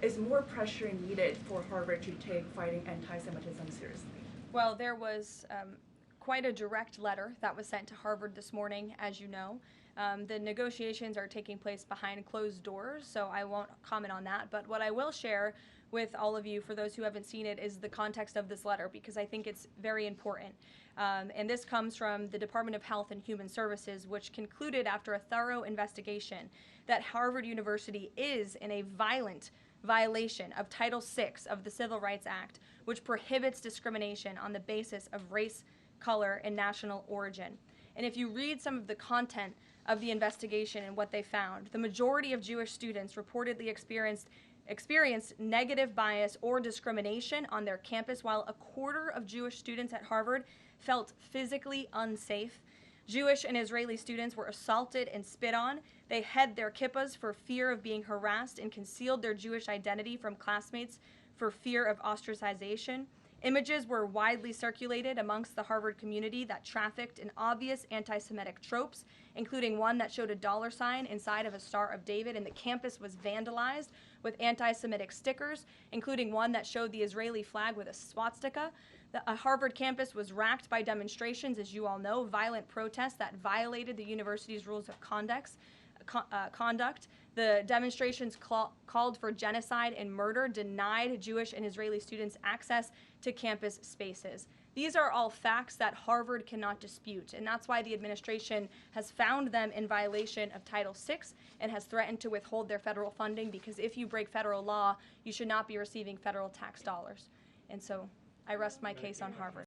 is more pressure needed for Harvard to take fighting anti-Semitism seriously? Well, there was quite a direct letter that was sent to Harvard this morning, as you know. The negotiations are taking place behind closed doors, so I won't comment on that. But what I will share with all of you, for those who haven't seen it, is the context of this letter, because I think it's very important. And this comes from the Department of Health and Human Services, which concluded after a thorough investigation that Harvard University is in a violent violation of Title VI of the Civil Rights Act, which prohibits discrimination on the basis of race, color, and national origin. And if you read some of the content of the investigation and what they found, the majority of Jewish students reportedly experienced negative bias or discrimination on their campus, while a quarter of Jewish students at Harvard felt physically unsafe. Jewish and Israeli students were assaulted and spit on. They hid their kippahs for fear of being harassed and concealed their Jewish identity from classmates for fear of ostracization. Images were widely circulated amongst the Harvard community that trafficked in obvious anti-Semitic tropes, including one that showed a $ inside of a Star of David, and the campus was vandalized with anti-Semitic stickers, including one that showed the Israeli flag with a swastika. The Harvard campus was racked by demonstrations, as you all know, violent protests that violated the university's rules of conduct. The demonstrations called for genocide and murder, denied Jewish and Israeli students access to campus spaces. These are all facts that Harvard cannot dispute, and that's why the administration has found them in violation of Title VI and has threatened to withhold their federal funding, because if you break federal law, you should not be receiving federal tax dollars. And so I rest my case on Harvard.